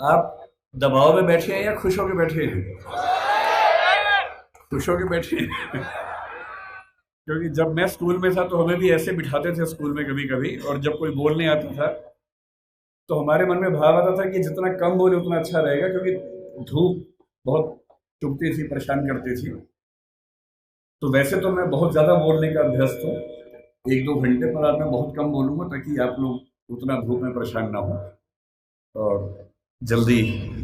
आप दबाव में बैठे हैं या खुश होकर बैठे हैं? खुश होकर बैठे हैं। क्योंकि जब मैं स्कूल में था तो हमें भी ऐसे बिठाते थे स्कूल में कभी कभी, और जब कोई बोलने आता था तो हमारे मन में भाव आता था कि जितना कम बोले उतना अच्छा रहेगा, क्योंकि धूप बहुत चुभती थी, परेशान करती थी। तो वैसे तो मैं बहुत ज़्यादा बोलने का अभ्यस्त हूँ, 1-2 घंटे, पर आज मैं बहुत कम बोलूँगा ताकि आप लोग उतना धूप में परेशान ना हो और जल्दी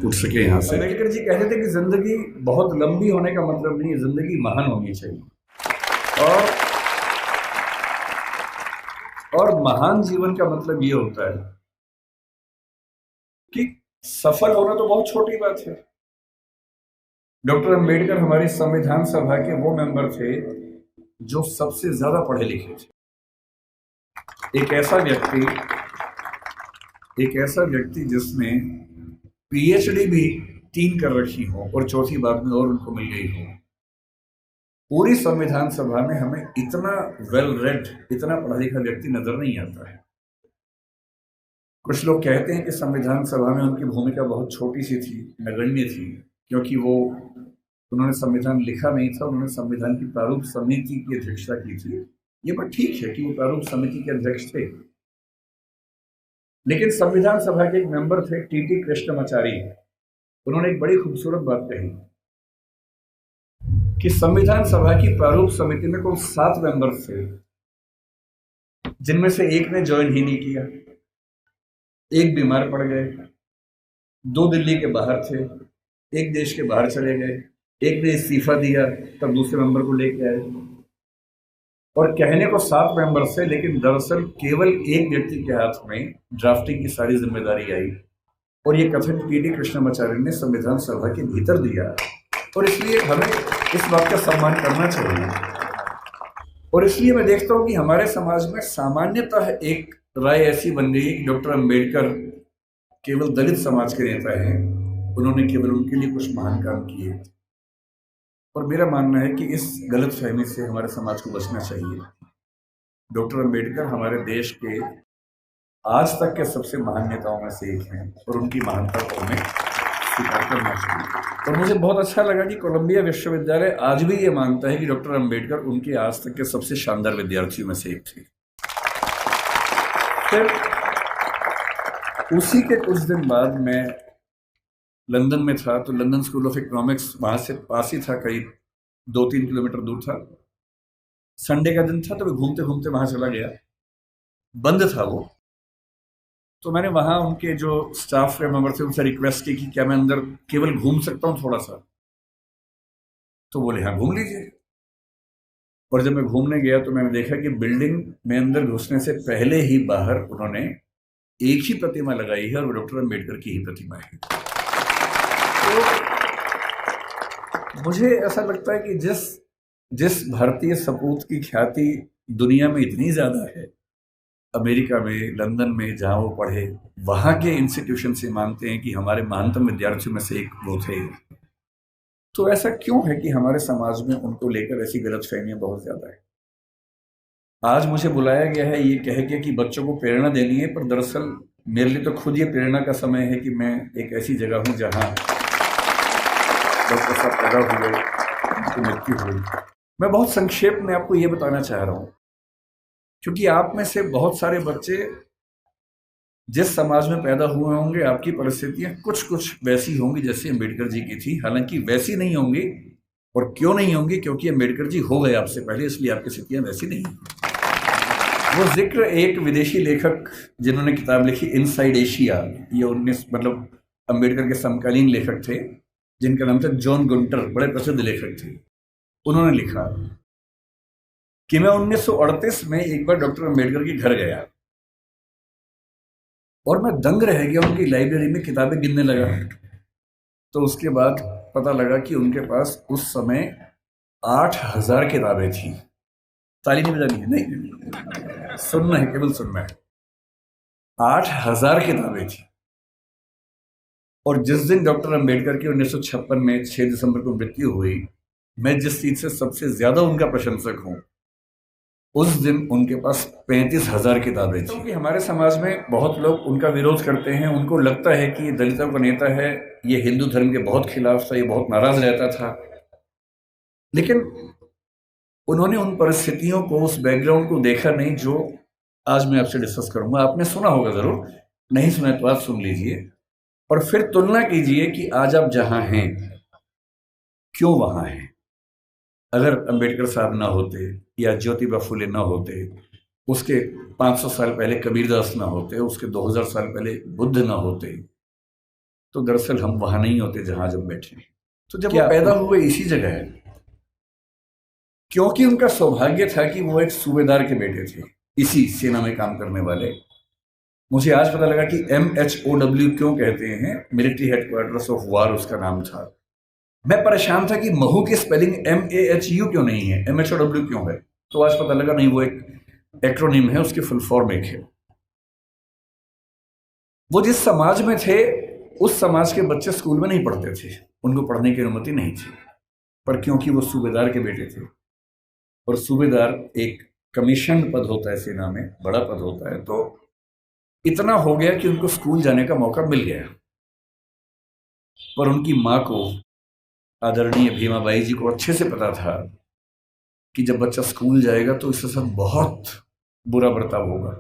उठ सके यहाँ से। अम्बेडकर जी कहते थे कि जिंदगी बहुत लंबी होने का मतलब नहीं है, जिंदगी महान होनी चाहिए। और महान जीवन का मतलब ये होता है कि सफल होना तो बहुत छोटी बात है। डॉक्टर अंबेडकर हमारी संविधान सभा के वो मेंबर थे जो सबसे ज्यादा पढ़े लिखे थे। एक ऐसा व्यक्ति जिसने पीएचडी भी 3 कर रखी हो और चौथी बार में और उनको मिल गई हो। पूरी संविधान सभा में हमें इतना वेल रेड, इतना पढ़ा लिखा व्यक्ति नजर नहीं आता है। कुछ लोग कहते हैं कि संविधान सभा में उनकी भूमिका बहुत छोटी सी थी, नगण्य थी, क्योंकि उन्होंने संविधान लिखा नहीं था, उन्होंने संविधान की प्रारूप समिति की अध्यक्षता की थी। ये बात ठीक है कि वो प्रारूप समिति के अध्यक्ष थे, लेकिन संविधान सभा के एक मेंबर थे टीटी कृष्णमाचारी। उन्होंने एक बड़ी खूबसूरत बात कही कि संविधान सभा की प्रारूप समिति में कुल 7 मेंबर थे, जिनमें से एक ने ज्वाइन ही नहीं किया, एक बीमार पड़ गए, 2 दिल्ली के बाहर थे, एक देश के बाहर चले गए, एक ने इस्तीफा दिया, तब दूसरे मेंबर को लेके आए। और कहने को 7 मेंबर से, लेकिन दरअसल केवल एक व्यक्ति के हाथ में ड्राफ्टिंग की सारी जिम्मेदारी आई, और ये कथन टीटी कृष्णमाचार्य ने संविधान सभा के भीतर दिया। और इसलिए हमें इस बात का सम्मान करना चाहिए। और इसलिए मैं देखता हूं कि हमारे समाज में सामान्यतः एक राय ऐसी बन गई कि डॉक्टर अंबेडकर केवल दलित समाज के नेता हैं, उन्होंने केवल उनके लिए कुछ महान काम किए। और मेरा मानना है कि इस गलत फहमी से हमारे समाज को बचना चाहिए। डॉक्टर अंबेडकर हमारे देश के आज तक के सबसे महान नेताओं में से एक हैं, और उनकी महानता को हमें स्वीकार करना चाहिए। और मुझे बहुत अच्छा लगा कि कोलंबिया विश्वविद्यालय आज भी ये मानता है कि डॉक्टर अंबेडकर उनके आज तक के सबसे शानदार विद्यार्थियों में से एक थे। फिर उसी के कुछ दिन बाद मैं लंदन में था, तो लंदन स्कूल ऑफ इकोनॉमिक्स वहां से पास ही था, करीब 2-3 किलोमीटर दूर था। संडे का दिन था तो मैं घूमते घूमते वहां चला गया, बंद था वो। तो मैंने वहां उनके जो स्टाफ के मेंबर थे उनसे रिक्वेस्ट की कि क्या मैं अंदर केवल घूम सकता हूँ थोड़ा सा। तो बोले हाँ घूम लीजिए। और जब मैं घूमने गया तो मैंने देखा कि बिल्डिंग में अंदर घुसने से पहले ही बाहर उन्होंने एक ही प्रतिमा लगाई है, और वो डॉक्टर अंबेडकर की ही प्रतिमा है। तो मुझे ऐसा लगता है कि जिस भारतीय सपूत की ख्याति दुनिया में इतनी ज्यादा है, अमेरिका में, लंदन में जहां वो पढ़े, वहां के इंस्टीट्यूशन से मानते हैं कि हमारे महानतम विद्यार्थियों में से एक वो थे। तो ऐसा क्यों है कि हमारे समाज में उनको लेकर ऐसी गलतफहमियां बहुत ज्यादा है? आज मुझे बुलाया गया है ये कह के कि बच्चों को प्रेरणा देनी है, पर दरअसल मेरे लिए तो खुद ये प्रेरणा का समय है कि मैं एक ऐसी जगह हूं जहां डॉक्टर साहब पैदा हुए, उनकी मृत्यु हुई। मैं बहुत संक्षेप में आपको ये बताना चाह रहा हूं, क्योंकि आप में से बहुत सारे बच्चे जिस समाज में पैदा हुए होंगे, आपकी परिस्थितियां कुछ कुछ वैसी होंगी जैसी अम्बेडकर जी की थी। हालांकि वैसी नहीं होंगी, और क्यों नहीं होंगी? क्योंकि अम्बेडकर जी हो गए आपसे पहले, इसलिए आपकी स्थितियां वैसी नहीं। वो जिक्र एक विदेशी लेखक जिन्होंने किताब लिखी इनसाइड एशिया, ये 19 मतलब अम्बेडकर के समकालीन लेखक थे जिनका नाम था जॉन गुंटर, बड़े प्रसिद्ध लेखक थे। उन्होंने लिखा कि मैं 1938 में एक बार डॉक्टर अंबेडकर के घर गया और मैं दंग रह गया, उनकी लाइब्रेरी में किताबें गिनने लगा। तो उसके बाद पता लगा कि उनके पास उस समय 8,000 किताबें थी। ताली नहीं बजानी है, नहीं, सुनना है, केवल सुनना है। 8,000 किताबें थी। और जिस दिन डॉक्टर अंबेडकर की 1956 में 6 दिसंबर को मृत्यु हुई, मैं जिस चीज से सबसे ज्यादा उनका प्रशंसक हूं उस दिन उनके पास 35,000 किताबें थी। क्योंकि हमारे समाज में बहुत लोग उनका विरोध करते हैं, उनको लगता है कि ये दलितों का नेता है, ये हिंदू धर्म के बहुत खिलाफ था, ये बहुत नाराज रहता था। लेकिन उन्होंने उन परिस्थितियों को, उस बैकग्राउंड को देखा नहीं जो आज मैं आपसे डिस्कस करूंगा। आपने सुना होगा जरूर, नहीं सुना तो आप सुन लीजिए और फिर तुलना कीजिए कि आज आप जहां हैं क्यों वहां हैं। अगर अंबेडकर साहब ना होते या ज्योतिबा फुले ना होते, उसके 500 साल पहले कबीरदास ना होते, उसके 2000 साल पहले बुद्ध ना होते, तो दरअसल हम वहां नहीं होते जहां जब बैठे हैं। तो जब वो पैदा हुए इसी जगह है, क्योंकि उनका सौभाग्य था कि वो एक सूबेदार के बेटे थे, इसी सेना में काम करने वाले। मुझे आज पता लगा कि MHOW क्यों कहते हैं, मिलिट्री हेडक्वार्टर्स ऑफ वार उसका नाम था। मैं परेशान था कि महू की स्पेलिंग MAHU क्यों नहीं है, MHOW क्यों है। तो आज पता लगा नहीं, वो एक एक्रोनिम है, उसकी फुल फॉर्म एक है। वो जिस समाज में थे उस समाज के बच्चे स्कूल में नहीं पढ़ते थे, उनको पढ़ने की अनुमति नहीं थी। पर क्योंकि वो सूबेदार के बेटे थे, और सूबेदार एक कमीशन पद होता है सेना में, बड़ा पद होता है, तो इतना हो गया कि उनको स्कूल जाने का मौका मिल गया। पर उनकी माँ को, आदरणीय भीमाबाई जी को अच्छे से पता था कि जब बच्चा स्कूल जाएगा तो इसके साथ बहुत बुरा बर्ताव होगा,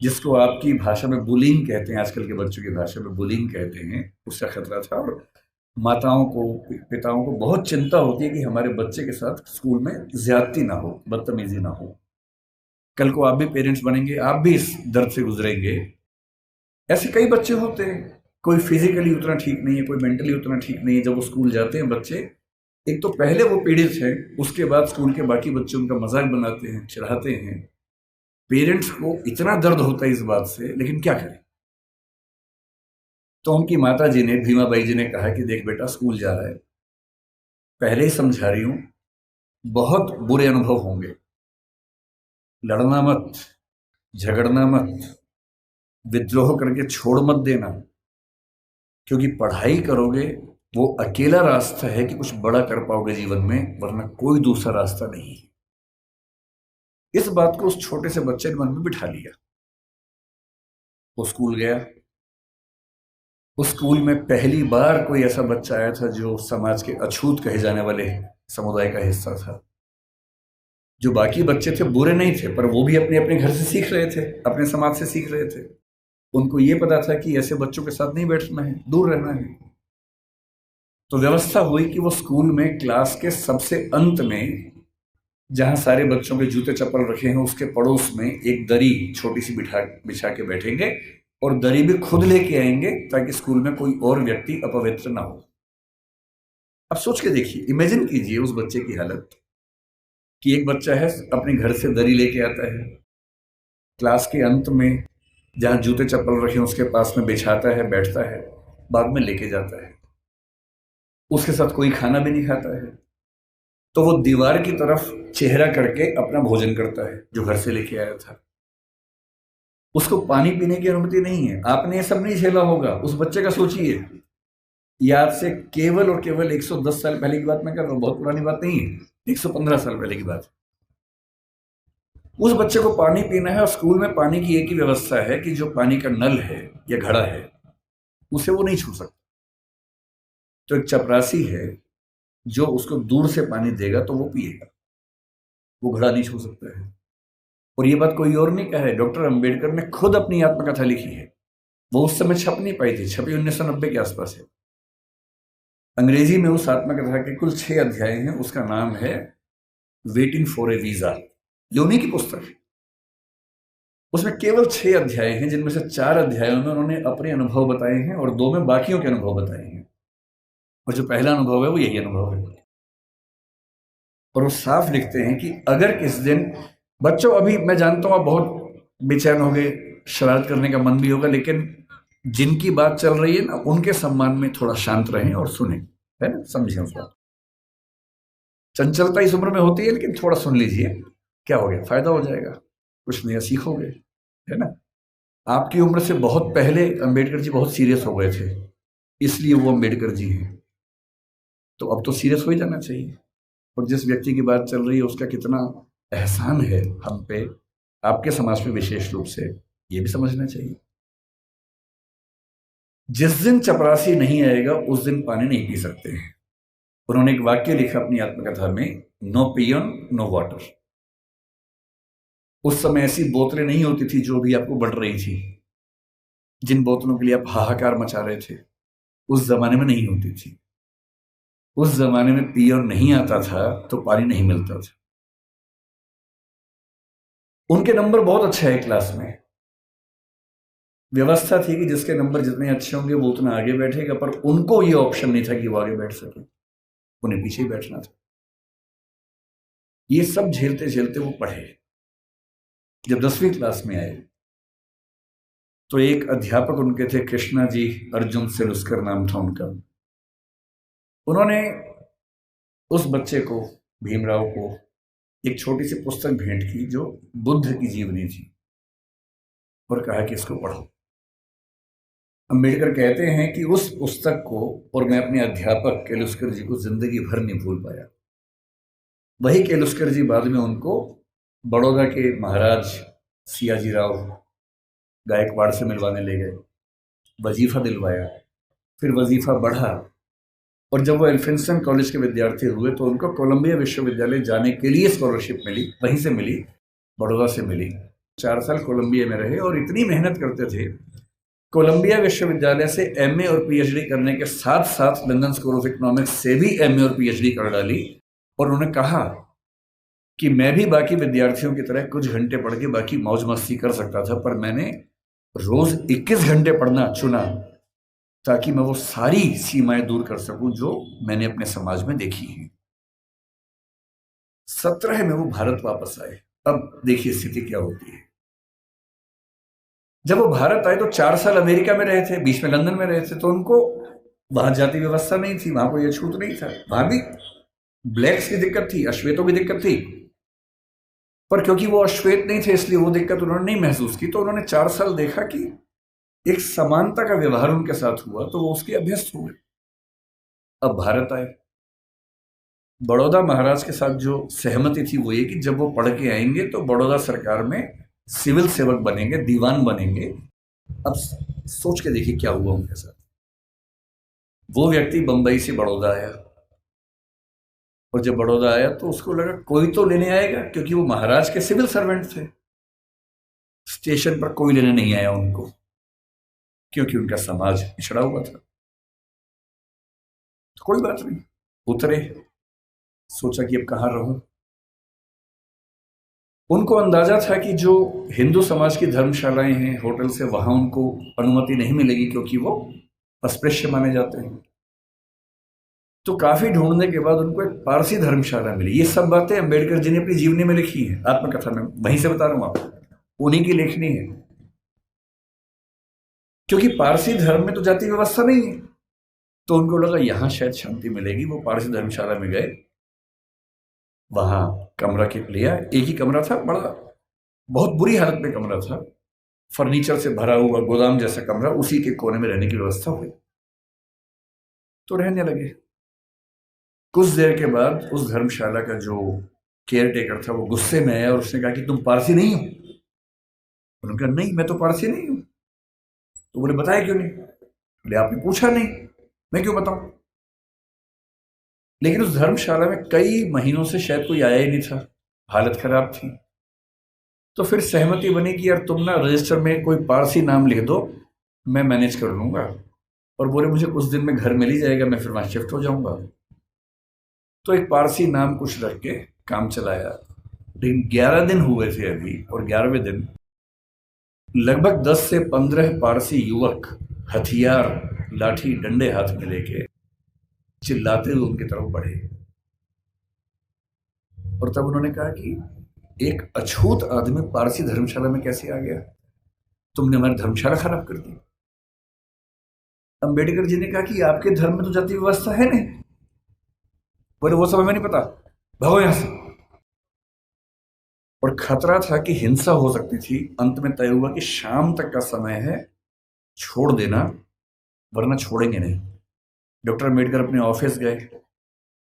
जिसको आपकी भाषा में बुलिंग कहते हैं, आजकल के बच्चों की भाषा में बुलिंग कहते हैं, उसका खतरा था। और माताओं को, पिताओं को बहुत चिंता होती है कि हमारे बच्चे के साथ स्कूल में ज्यादती ना हो, बदतमीजी ना हो। कल को आप भी पेरेंट्स बनेंगे, आप भी इस दर्द से गुजरेंगे। ऐसे कई बच्चे होते हैं, कोई फिजिकली उतना ठीक नहीं है, कोई मेंटली उतना ठीक नहीं है। जब वो स्कूल जाते हैं बच्चे, एक तो पहले वो पीड़ित हैं, उसके बाद स्कूल के बाकी बच्चे उनका मजाक बनाते हैं, चिढ़ाते हैं। पेरेंट्स को इतना दर्द होता है इस बात से, लेकिन क्या करें। तो उनकी माता जी ने, भीमाबाई जी ने कहा कि देख बेटा, स्कूल जा रहा है, पहले ही समझा रही हूं, बहुत बुरे अनुभव होंगे, लड़ना मत, झगड़ना मत, विद्रोह करके छोड़ मत देना, क्योंकि पढ़ाई करोगे वो अकेला रास्ता है कि कुछ बड़ा कर पाओगे जीवन में, वरना कोई दूसरा रास्ता नहीं है। इस बात को उस छोटे से बच्चे ने मन में बिठा लिया। वो स्कूल गया। उस स्कूल में पहली बार कोई ऐसा बच्चा आया था जो समाज के अछूत कहे जाने वाले समुदाय का हिस्सा था। जो बाकी बच्चे थे बुरे नहीं थे, पर वो भी अपने अपने घर से सीख रहे थे, अपने समाज से सीख रहे थे। उनको ये पता था कि ऐसे बच्चों के साथ नहीं बैठना है, दूर रहना है। तो व्यवस्था हुई कि वो स्कूल में क्लास के सबसे अंत में, जहां सारे बच्चों के जूते चप्पल रखे हैं, उसके पड़ोस में एक दरी छोटी सी बिछा के बैठेंगे, और दरी भी खुद लेके आएंगे ताकि स्कूल में कोई और व्यक्ति अपवित्र ना हो। अब सोच के देखिए, इमेजिन कीजिए उस बच्चे की हालत कि एक बच्चा है, अपने घर से दरी लेके आता है, क्लास के अंत में जहां जूते चप्पल रखे उसके पास में बिछाता है, बैठता है, बाद में लेके जाता है। उसके साथ कोई खाना भी नहीं खाता है, तो वो दीवार की तरफ चेहरा करके अपना भोजन करता है जो घर से लेके आया था। उसको पानी पीने की अनुमति नहीं है। आपने ये सब नहीं झेला होगा, उस बच्चे का सोचिए। याद से केवल और केवल 110 साल पहले की बात मैं कर रहा हूं, बहुत पुरानी बात नहीं है, 115 साल पहले की बात। उस बच्चे को पानी पीना है, और स्कूल में पानी की एक ही व्यवस्था है कि जो पानी का नल है या घड़ा है उसे वो नहीं छू सकता। तो एक चपरासी है जो उसको दूर से पानी देगा तो वो पिएगा, वो घड़ा नहीं छू सकता है। और ये बात कोई और नहीं कहा है, डॉक्टर अंबेडकर ने खुद अपनी आत्मकथा लिखी है। वो उस समय छप नहीं पाई थी, छपी 1990 के आसपास है। अंग्रेजी में उस आत्मकथा के कुल 6 अध्याय हैं। उसका नाम है वेटिंग फॉर ए वीजा। ये उन्हीं की पुस्तक है। उसमें केवल 6 अध्याय हैं, जिनमें से 4 अध्यायों में उन्होंने अपने अनुभव बताए हैं और 2 में बाकियों के अनुभव बताए हैं। और जो पहला अनुभव है वो यही अनुभव है। और वो साफ लिखते हैं कि अगर किस दिन बच्चों, अभी मैं जानता हूं आप बहुत बेचैन हो गए, शरारत करने का मन भी होगा, लेकिन जिनकी बात चल रही है ना, उनके सम्मान में थोड़ा शांत रहें और सुने, है ना, समझें उस बात। चंचलता इस उम्र में होती है, लेकिन थोड़ा सुन लीजिए, क्या हो गया, फायदा हो जाएगा, कुछ नया सीखोगे, है ना। आपकी उम्र से बहुत पहले अंबेडकर जी बहुत सीरियस हो गए थे, इसलिए वो अंबेडकर जी हैं। तो अब तो सीरियस हो ही जाना चाहिए। और जिस व्यक्ति की बात चल रही है उसका कितना एहसान है हम पे, आपके समाज में विशेष रूप से, ये भी समझना चाहिए। जिस दिन चपरासी नहीं आएगा उस दिन पानी नहीं पी सकते हैं। उन्होंने एक वाक्य लिखा अपनी आत्मकथा में, नो पियन नो वाटर। उस समय ऐसी बोतलें नहीं होती थी जो भी आपको बढ़ रही थी, जिन बोतलों के लिए आप हाहाकार मचा रहे थे, उस जमाने में नहीं होती थी। उस जमाने में पियर नहीं आता था तो पानी नहीं मिलता था। उनके नंबर बहुत अच्छे है क्लास में, व्यवस्था थी कि जिसके नंबर जितने अच्छे होंगे वो उतना आगे बैठेगा, पर उनको ये ऑप्शन नहीं था कि वो आगे बैठ सके, उन्हें पीछे ही बैठना था। ये सब झेलते झेलते वो पढ़े। जब 10वीं क्लास में आए तो एक अध्यापक उनके थे, कृष्णा जी अर्जुन सेलुस्कर नाम था उनका। उन्होंने उस बच्चे को, भीमराव को, एक छोटी सी पुस्तक भेंट की जो बुद्ध की जीवनी थी, और कहा कि इसको पढ़ो। अम्बेडकर कहते हैं कि उस पुस्तक को और मैं अपने अध्यापक केलुस्कर जी को जिंदगी भर नहीं भूल पाया। वही केलुस्कर जी बाद में उनको बड़ौदा के महाराज सियाजी राव गायकवाड़ से मिलवाने ले गए, वजीफा दिलवाया, फिर वजीफा बढ़ा, और जब वो एल्फिंस्टन कॉलेज के विद्यार्थी हुए तो उनको कोलंबिया विश्वविद्यालय जाने के लिए स्कॉलरशिप मिली, वहीं से मिली, बड़ौदा से मिली। 4 साल कोलंबिया में रहे और इतनी मेहनत करते थे, कोलंबिया विश्वविद्यालय से एमए और पीएचडी करने के साथ साथ लंदन स्कूल ऑफ इकोनॉमिक्स से भी एमए और पीएचडी कर डाली। और उन्होंने कहा कि मैं भी बाकी विद्यार्थियों की तरह कुछ घंटे पढ़ के बाकी मौज मस्ती कर सकता था, पर मैंने रोज 21 घंटे पढ़ना चुना ताकि मैं वो सारी सीमाएं दूर कर सकूं जो मैंने अपने समाज में देखी हैं। 17 में वो भारत वापस आए। अब देखिए स्थिति क्या होती है। जब वो भारत आए तो 4 साल अमेरिका में रहे थे, बीच में लंदन में रहे थे, तो उनको वहां जाति व्यवस्था नहीं थी, वहां कोई अछूत नहीं था। वहां भी ब्लैक्स की दिक्कत थी, अश्वेतों की दिक्कत थी, पर क्योंकि वो अश्वेत नहीं थे इसलिए वो दिक्कत उन्होंने नहीं महसूस की। तो उन्होंने 4 साल देखा कि एक समानता का व्यवहार उनके साथ हुआ, तो वो उसके अभ्यस्त हुए। अब भारत आए, बड़ौदा महाराज के साथ जो सहमति थी वो ये कि जब वो पढ़ के आएंगे तो बड़ौदा सरकार में सिविल सेवक बनेंगे, दीवान बनेंगे। अब सोच के देखिए क्या हुआ उनके साथ। वो व्यक्ति बंबई से बड़ौदा आया, और जब बड़ौदा आया तो उसको लगा कोई तो लेने आएगा, क्योंकि वो महाराज के सिविल सर्वेंट थे। स्टेशन पर कोई लेने नहीं आया उनको, क्योंकि उनका समाज पिछड़ा हुआ था। तो कोई बात नहीं, उतरे, सोचा कि अब कहाँ रहूं। उनको अंदाजा था कि जो हिंदू समाज की धर्मशालाएं हैं, होटल से, वहां उनको अनुमति नहीं मिलेगी, क्योंकि वो अस्पृश्य माने जाते हैं। तो काफी ढूंढने के बाद उनको एक पारसी धर्मशाला मिली। ये सब बातें अंबेडकर जी ने अपनी जीवनी में लिखी है, आत्मकथा में, वहीं से बता रहा हूं आपको, उन्हीं की लेखनी है। क्योंकि पारसी धर्म में तो जाति व्यवस्था नहीं है, तो उनको लगा यहां शायद शांति मिलेगी। वो पारसी धर्मशाला में गए, वहां कमरा के लिया। एक ही कमरा था, बड़ा बहुत बुरी हालत में कमरा था, फर्नीचर से भरा हुआ गोदाम जैसा कमरा, उसी के कोने में रहने की व्यवस्था हुई। तो रहने लगे। कुछ देर के बाद उस धर्मशाला का जो केयर टेकर था वो गुस्से में आया और उसने कहा कि तुम पारसी नहीं हो। उन्होंने कहा नहीं, मैं तो पारसी नहीं हूं। तो बोले बताया क्यों नहीं? बोले आपने पूछा नहीं, मैं क्यों बताऊं? लेकिन उस धर्मशाला में कई महीनों से शायद कोई आया ही नहीं था, हालत खराब थी। तो फिर सहमति बनी कि यार तुम ना रजिस्टर में कोई पारसी नाम लिख दो, मैं मैनेज कर लूंगा। और बोले मुझे कुछ दिन में घर मिल ही जाएगा, मैं फिर वहां शिफ्ट हो जाऊंगा। तो एक पारसी नाम कुछ रख के काम चलाया। लेकिन 11 दिन हुए थे अभी, और 11वें दिन लगभग 10 से 15 पारसी युवक हथियार, लाठी, डंडे हाथ में लेके चिल्लाते हुए उनकी तरफ बढ़े। और तब उन्होंने कहा कि एक अछूत आदमी पारसी धर्मशाला में कैसे आ गया? तुमने हमारी धर्मशाला खराब कर दी। अंबेडकर जी ने कहा कि आपके धर्म में तो जाति व्यवस्था है नहीं। बोले वो सब हमें नहीं पता, भागो यहां से। और खतरा था कि हिंसा हो सकती थी। अंत में तय हुआ कि शाम तक का समय है, छोड़ देना, वरना छोड़ेंगे नहीं। डॉक्टर अम्बेडकर अपने ऑफिस गए।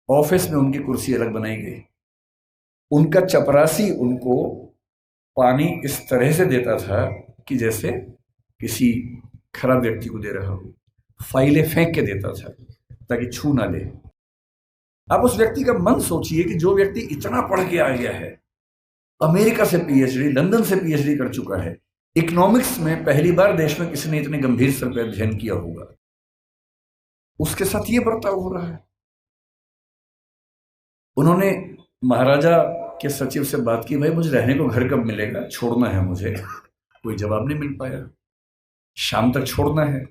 ऑफिस में उनकी कुर्सी अलग बनाई गई, उनका चपरासी उनको पानी इस तरह से देता था कि जैसे किसी खराब व्यक्ति को दे रहा हो, फाइलें फेंक के देता था ताकि छू ना ले। आप उस व्यक्ति का मन सोचिए कि जो व्यक्ति इतना पढ़ के आ गया है, अमेरिका से पीएचडी, लंदन से पीएचडी कर चुका है, इकोनॉमिक्स में पहली बार देश में किसी ने इतने गंभीर स्तर पर अध्ययन किया होगा, उसके साथ ये बर्ताव हो रहा है। उन्होंने महाराजा के सचिव से बात की, भाई मुझे रहने को घर कब मिलेगा, छोड़ना है मुझे। कोई जवाब नहीं मिल पाया। शाम तक छोड़ना है।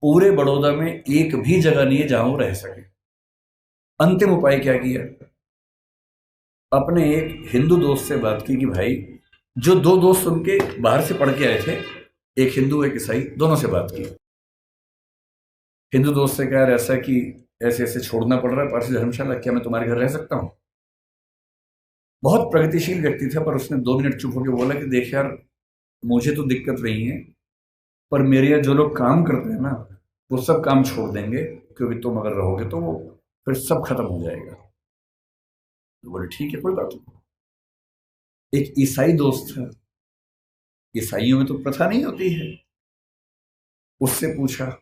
पूरे बड़ौदा में एक भी जगह नहीं है जहां वो रह सके। अंतिम उपाय क्या किया, अपने एक हिंदू दोस्त से बात की कि भाई, जो दो दोस्त उनके बाहर से पढ़ के आए थे, एक हिंदू एक ईसाई, दोनों से बात की। हिंदू दोस्त से कहा, ऐसा कि ऐसे ऐसे छोड़ना पड़ रहा है पारसी धर्मशाला, क्या मैं तुम्हारे घर रह सकता हूं? बहुत प्रगतिशील व्यक्ति था, पर उसने 2 मिनट चुप होकर बोला कि देख यार, मुझे तो दिक्कत नहीं है, पर मेरे यहाँ जो लोग काम करते हैं ना, वो सब काम छोड़ देंगे, क्योंकि तुम अगर रहोगे तो वो फिर सब खत्म हो जाएगा। तो बोले ठीक है, कोई बात नहीं। एक ईसाई दोस्त था, ईसाइयों में तो प्रथा नहीं होती है, उससे पूछा।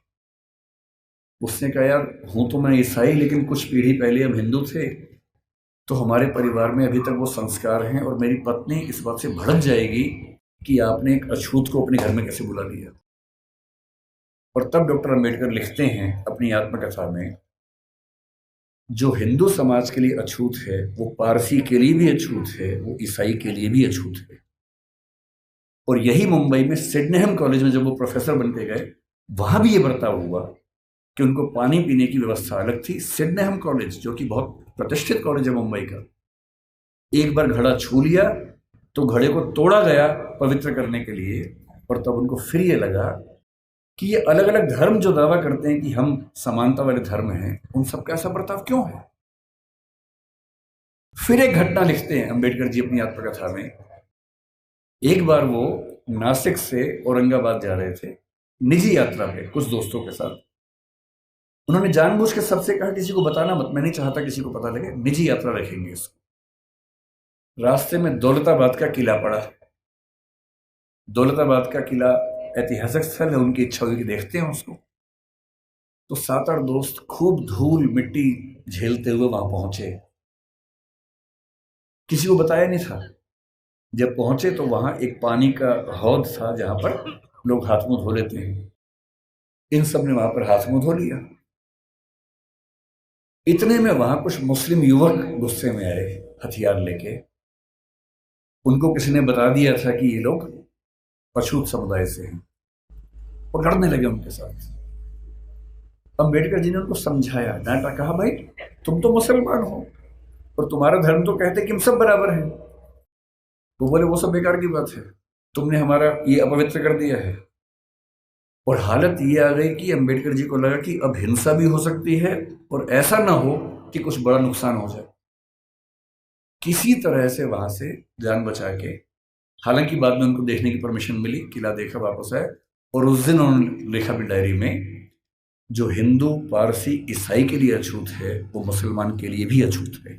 उसने कहा यार, हूं तो मैं ईसाई, लेकिन कुछ पीढ़ी पहले हम हिंदू थे, तो हमारे परिवार में अभी तक वो संस्कार हैं, और मेरी पत्नी इस बात से भड़क जाएगी कि आपने एक अछूत को अपने घर में कैसे बुला लिया। और तब डॉक्टर अंबेडकर लिखते हैं अपनी आत्मकथा में, जो हिंदू समाज के लिए अछूत है वो पारसी के लिए भी अछूत है, वो ईसाई के लिए भी अछूत है। और यही मुंबई में सिडनेहम कॉलेज में जब वो प्रोफेसर बन के गए, वहां भी ये बर्ताव हुआ कि उनको पानी पीने की व्यवस्था अलग थी। सिडनेहम कॉलेज, जो कि बहुत प्रतिष्ठित कॉलेज है मुंबई का, एक बार घड़ा छू लिया तो घड़े को तोड़ा गया पवित्र करने के लिए, और तब उनको फिर ये लगा कि ये अलग अलग धर्म जो दावा करते हैं कि हम समानता वाले धर्म हैं, उन सबका ऐसा बर्ताव क्यों है। फिर एक घटना लिखते हैं अंबेडकर जी अपनी आत्मकथा में। एक बार वो नासिक से औरंगाबाद जा रहे थे निजी यात्रा पे कुछ दोस्तों के साथ। उन्होंने जानबूझ के सबसे कहा किसी को बताना मत, मैं नहीं चाहता किसी को पता लगे, निजी यात्रा रखेंगे इसको। रास्ते में दौलताबाद का किला पड़ा। दौलताबाद का किला ऐतिहासिक स्थल है, उनकी इच्छा हुई कि देखते हैं उसको। तो 7-8 दोस्त खूब धूल मिट्टी झेलते हुए वहां पहुंचे। किसी को बताया नहीं था। जब पहुंचे तो वहां एक पानी का हौद था जहां पर लोग हाथ मुंह धो लेते हैं। इन सब ने वहां पर हाथ मुंह धो लिया। इतने में वहां कुछ मुस्लिम युवक गुस्से में आए हथियार लेके। उनको किसी ने बता दिया था कि ये लोग अछूत समुदाय से हैं, और लड़ने लगे उनके साथ। अंबेडकर जी ने उनको समझाया, डांटा, कहा भाई तुम तो मुसलमान हो और तुम्हारा धर्म तो कहते कि हम सब बराबर हैं। वो बोले वो सब बेकार की बात है, तुमने हमारा ये अपवित्र कर दिया है। और हालत ये आ गई कि अंबेडकर जी को लगा कि अब हिंसा भी हो सकती है, और ऐसा ना हो कि कुछ बड़ा नुकसान हो जाए। किसी तरह से वहां से जान बचा के, हालांकि बाद में उनको देखने की परमिशन मिली, किला देखा, वापस आए। और उस दिन उन्होंने लिखा भी डायरी में, जो हिंदू पारसी ईसाई के लिए अछूत है वो मुसलमान के लिए भी अछूत है।